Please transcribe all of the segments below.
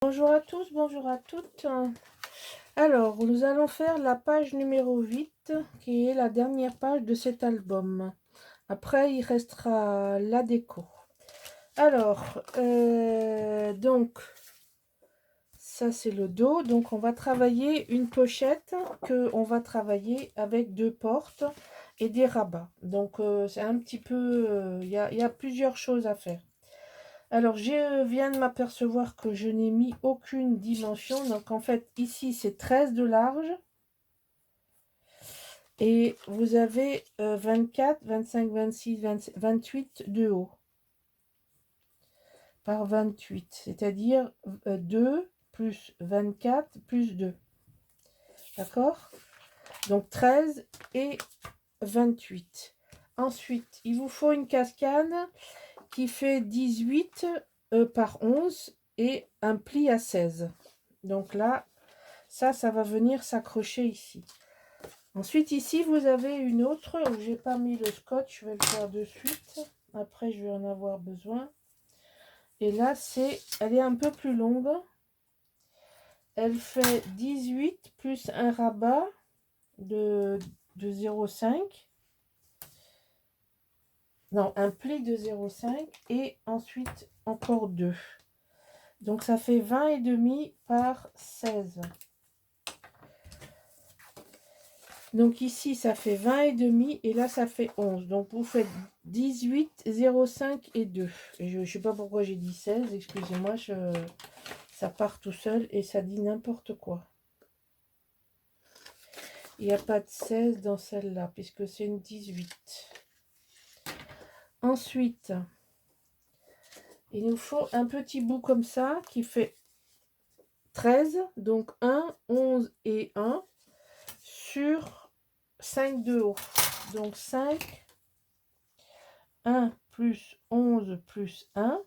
Bonjour à tous, bonjour à toutes. Alors, nous allons faire la page numéro 8, qui est la dernière page de cet album. Après, il restera la déco. Alors, donc, ça c'est le dos. Donc, on va travailler une pochette on va travailler avec 2 portes et des rabats. Donc, c'est un petit peu... Il y a plusieurs choses à faire. Alors, je viens de m'apercevoir que je n'ai mis aucune dimension. Donc, en fait, ici, c'est 13 de large. Et vous avez 24, 25, 26, 28 de haut. Par 28. C'est-à-dire 2 plus 24 plus 2. D'accord? Donc, 13 et 28. Ensuite, il vous faut une cascade qui fait 18 par 11 et un pli à 16. Donc là, ça va venir s'accrocher ici. Ensuite, ici, vous avez une autre où j'ai pas mis le scotch. Je vais le faire de suite. Après, je vais en avoir besoin. Et là, elle est un peu plus longue. Elle fait 18 plus un rabat de 0,5. Non, un pli de 0,5 et ensuite encore 2. Donc ça fait 20 et demi par 16. Donc ici ça fait 20 et demi et là ça fait 11. Donc vous faites 18, 0,5 et 2. Et je ne sais pas pourquoi j'ai dit 16, excusez-moi, ça part tout seul et ça dit n'importe quoi. Il n'y a pas de 16 dans celle-là puisque c'est une 18. Ensuite, il nous faut un petit bout comme ça qui fait 13, donc 1, 11 et 1 sur 5 de haut. Donc 5, 1 plus 11 plus 1.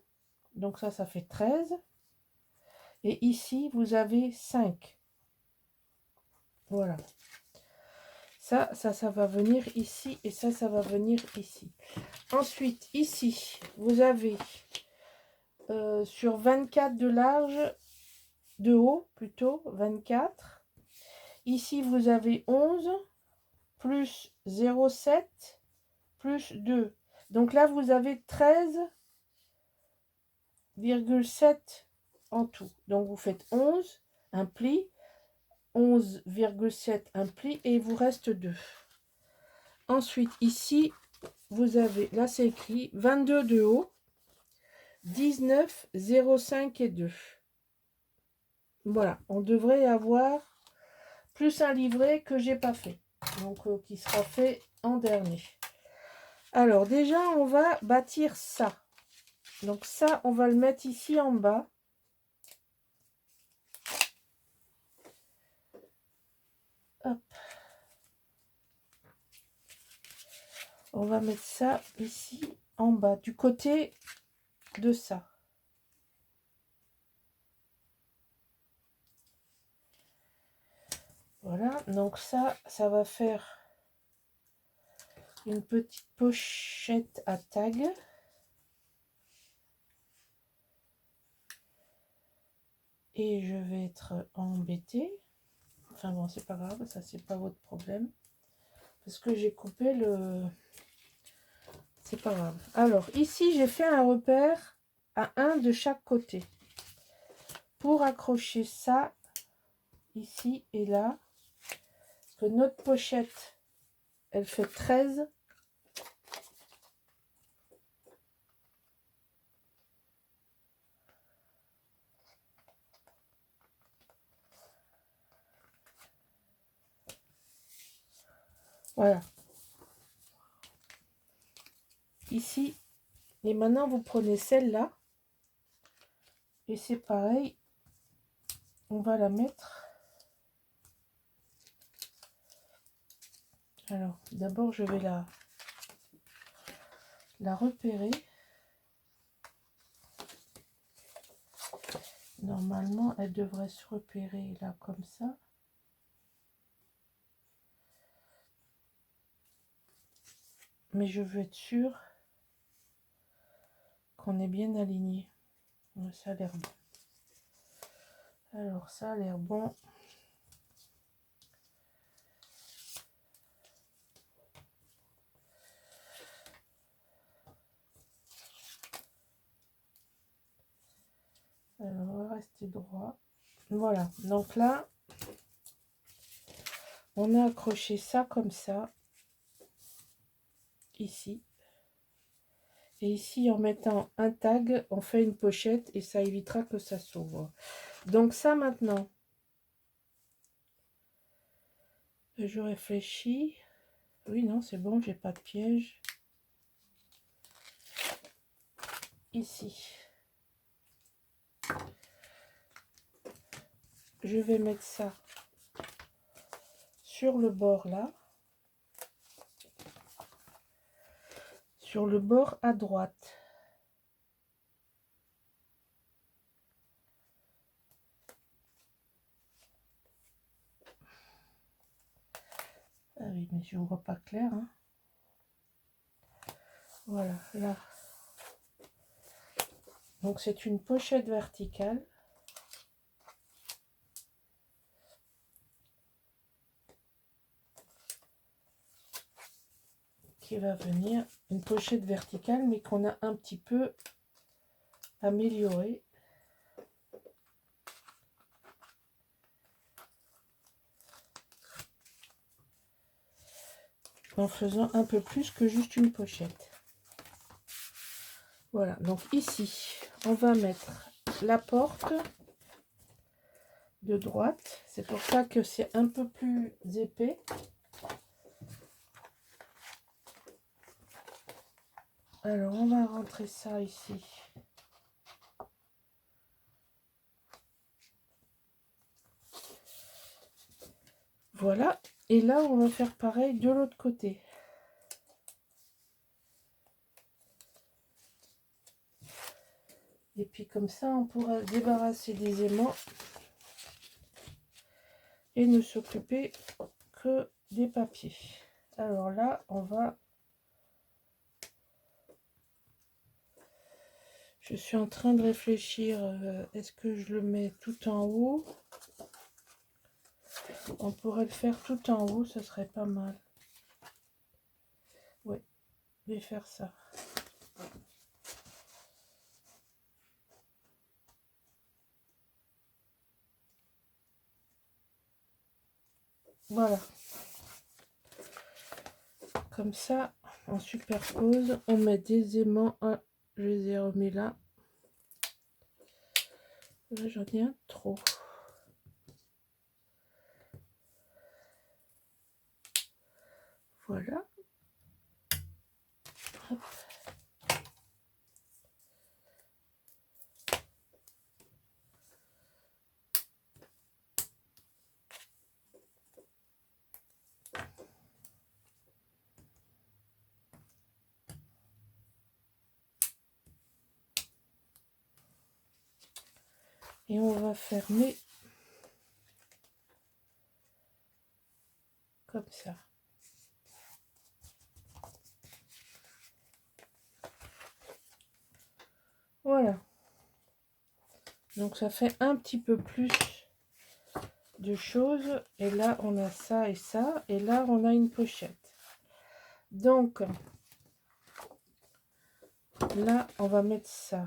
Donc ça fait 13. Et ici, vous avez 5. Voilà. Ça va venir ici et ça va venir ici. Ensuite, ici, vous avez sur 24 de large, de haut plutôt, 24. Ici, vous avez 11 plus 0,7 plus 2. Donc là, vous avez 13,7 en tout. Donc vous faites 11, un pli, 11,7 un pli et il vous reste 2. Ensuite, ici, vous avez, là c'est écrit 22 de haut, 19, 0,5 et 2. Voilà, on devrait avoir plus un livret que j'ai pas fait. Donc, qui sera fait en dernier. Alors, déjà, on va bâtir ça. Donc ça, on va le mettre ici en bas. Hop. On va mettre ça ici en bas, du côté de ça. Voilà, donc ça va faire une petite pochette à tag. Et je vais être embêtée. Enfin bon, c'est pas grave, ça c'est pas votre problème. Parce que j'ai coupé le... C'est pas grave. Alors, ici, j'ai fait un repère à 1 de chaque côté. Pour accrocher ça, ici et là. Parce que notre pochette, elle fait 13. Voilà. Ici. Et maintenant, vous prenez celle-là. Et c'est pareil. On va la mettre. Alors, d'abord, je vais la repérer. Normalement, elle devrait se repérer là comme ça. Mais je veux être sûre qu'on est bien aligné. Ça a l'air bon. Alors ça a l'air bon. Alors on va rester droit. Voilà, donc là, on a accroché ça comme ça, ici. Et ici, en mettant un tag, on fait une pochette et ça évitera que ça s'ouvre. Donc ça maintenant, je réfléchis. Oui, non, c'est bon, j'ai pas de piège. Ici. Je vais mettre ça sur le bord là. Sur le bord à droite. Ah oui, mais je ne vois pas clair. Hein. Voilà, là. Donc c'est une pochette verticale. Qui va venir, une pochette verticale, mais qu'on a un petit peu améliorée. En faisant un peu plus que juste une pochette. Voilà, donc ici, on va mettre la porte de droite. C'est pour ça que c'est un peu plus épais. Alors, on va rentrer ça ici. Voilà, et là, on va faire pareil de l'autre côté. Et puis comme ça, on pourra se débarrasser des aimants et ne s'occuper que des papiers. Alors là, on va... Je suis en train de réfléchir, est-ce que je le mets tout en haut? On pourrait le faire tout en haut, ce serait pas mal. Oui, je vais faire ça. Voilà. Comme ça, on superpose, on met des aimants. Ah, je les ai remis là. Là, j'en ai un trop. Voilà. Hop. Et on va fermer comme ça. Voilà. Donc ça fait un petit peu plus de choses. Et là, on a ça et ça. Et là, on a une pochette. Donc, là, on va mettre ça.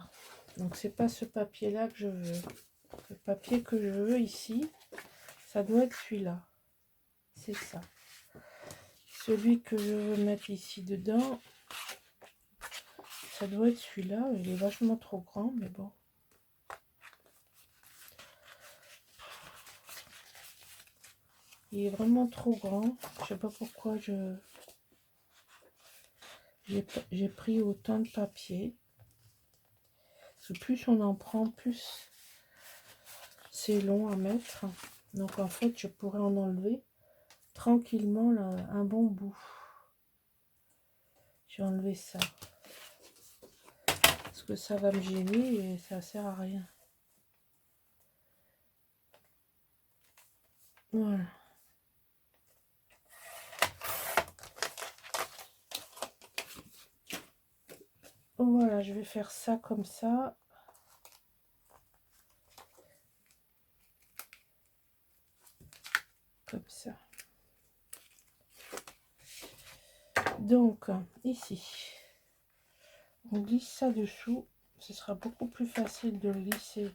Donc, c'est pas ce papier-là que je veux. Le papier que je veux ici, ça doit être celui-là. C'est ça. Celui que je veux mettre ici dedans, ça doit être celui-là. Il est vachement trop grand, mais bon. Il est vraiment trop grand. Je sais pas pourquoi j'ai pris autant de papier. Parce que plus on en prend, plus c'est long à mettre. Donc en fait, je pourrais en enlever tranquillement là, un bon bout. J'ai enlevé ça. Parce que ça va me gêner et ça sert à rien. Voilà. Voilà, je vais faire ça comme ça. comme ça. Donc, ici, on glisse ça dessous. Ce sera beaucoup plus facile de le glisser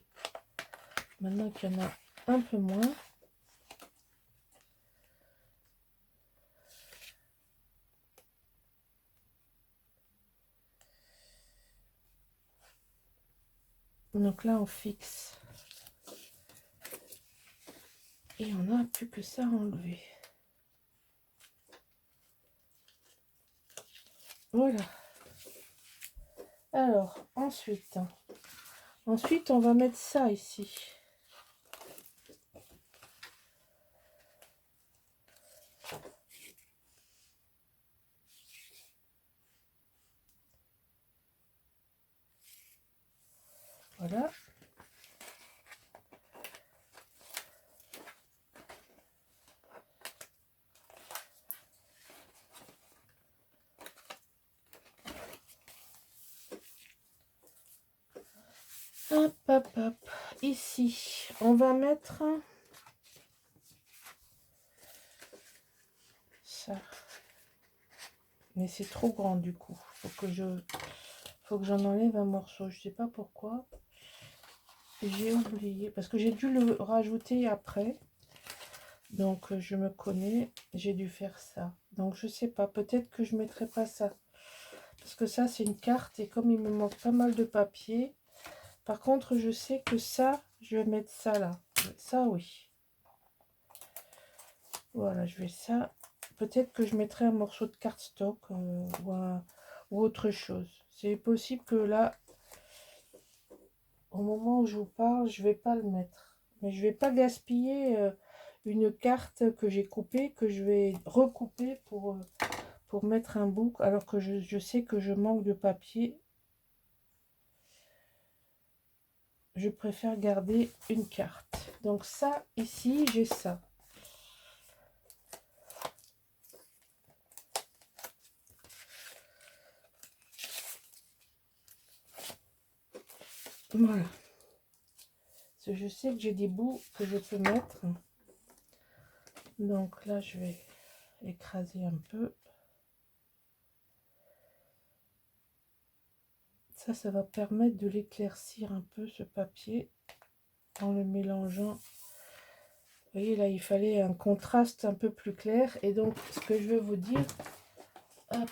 maintenant qu'il y en a un peu moins. Donc là, on fixe. Et on n'a plus que ça à enlever. Voilà. Alors, ensuite, on va mettre ça ici. Voilà. Hop, hop, hop. Ici, on va mettre ça. Mais c'est trop grand du coup. Faut que j'en enlève un morceau. Je sais pas pourquoi. J'ai oublié. Parce que j'ai dû le rajouter après. Donc je me connais. J'ai dû faire ça. Donc je sais pas. Peut-être que je mettrai pas ça. Parce que ça c'est une carte. Et comme il me manque pas mal de papier. Par contre je sais que ça, je vais mettre ça là. Ça oui. Voilà, je vais ça. Peut-être que je mettrai un morceau de cardstock ou autre chose. C'est possible que là, au moment où je vous parle, je vais pas le mettre. Mais je vais pas gaspiller une carte que j'ai coupée, que je vais recouper pour mettre un book, alors que je sais que je manque de papier. Je préfère garder une carte. Donc ça, ici, j'ai ça. Voilà. Parce que je sais que j'ai des bouts que je peux mettre. Donc là, je vais écraser un peu. Ça va permettre de l'éclaircir un peu, ce papier, en le mélangeant. Vous voyez, là, il fallait un contraste un peu plus clair. Et donc, ce que je veux vous dire, hop,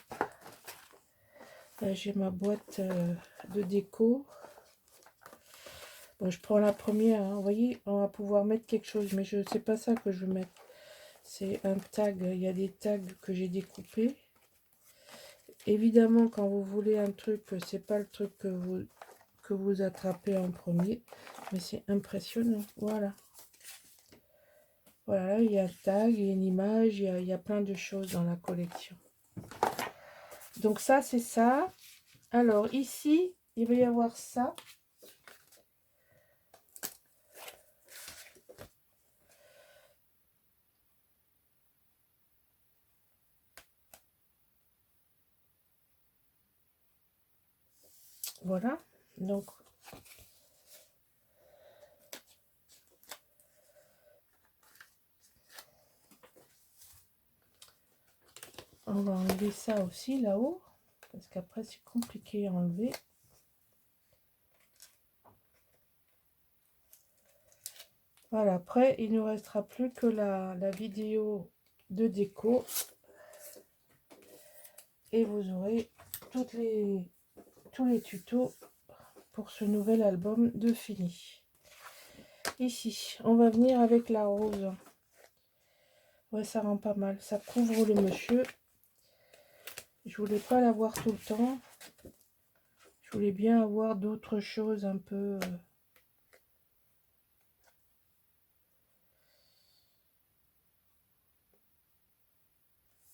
là, j'ai ma boîte de déco. Bon, je prends la première, hein. Vous voyez, on va pouvoir mettre quelque chose, mais je sais pas ça que je veux mettre. C'est un tag, il y a des tags que j'ai découpés. Évidemment, quand vous voulez un truc, c'est pas le truc que vous attrapez en premier, mais c'est impressionnant. Voilà. Voilà, il y a un tag, il y a une image, il y a plein de choses dans la collection. Donc ça, c'est ça. Alors ici, il va y avoir ça. Voilà. Donc on va enlever ça aussi là-haut, parce qu'après c'est compliqué à enlever. Voilà, après il ne restera plus que la vidéo de déco. Et vous aurez tous les tutos pour ce nouvel album de fini. Ici, on va venir avec la rose. Ouais, ça rend pas mal. Ça couvre le monsieur. Je voulais pas l'avoir tout le temps. Je voulais bien avoir d'autres choses un peu...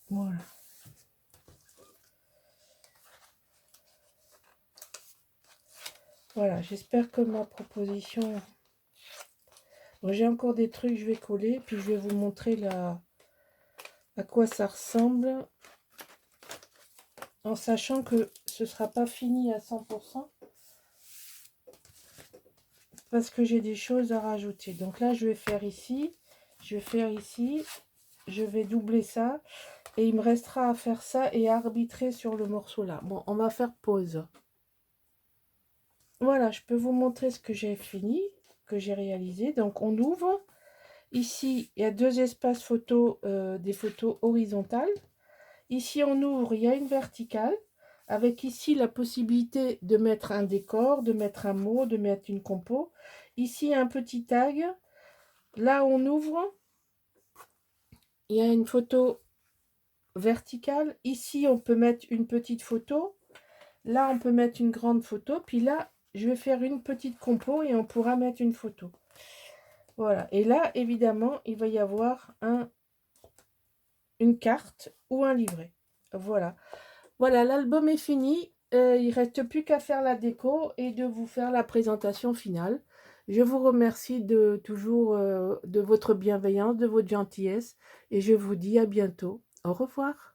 Voilà. Voilà, j'espère que ma proposition... Bon, j'ai encore des trucs, je vais coller, puis je vais vous montrer à quoi ça ressemble. En sachant que ce ne sera pas fini à 100%. Parce que j'ai des choses à rajouter. Donc là, je vais faire ici. Je vais faire ici. je vais doubler ça. Et il me restera à faire ça et à arbitrer sur le morceau là. Bon, on va faire pause. Voilà, je peux vous montrer ce que j'ai fini, que j'ai réalisé. Donc, on ouvre. Ici, il y a deux espaces photos, des photos horizontales. Ici, on ouvre, il y a une verticale. Avec ici la possibilité de mettre un décor, de mettre un mot, de mettre une compo. Ici, un petit tag. Là, on ouvre. Il y a une photo verticale. Ici, on peut mettre une petite photo. Là, on peut mettre une grande photo. Puis là, je vais faire une petite compo et on pourra mettre une photo. Voilà. Et là, évidemment, il va y avoir une carte ou un livret. Voilà. Voilà, l'album est fini. Il ne reste plus qu'à faire la déco et de vous faire la présentation finale. Je vous remercie de toujours de votre bienveillance, de votre gentillesse et je vous dis à bientôt. Au revoir.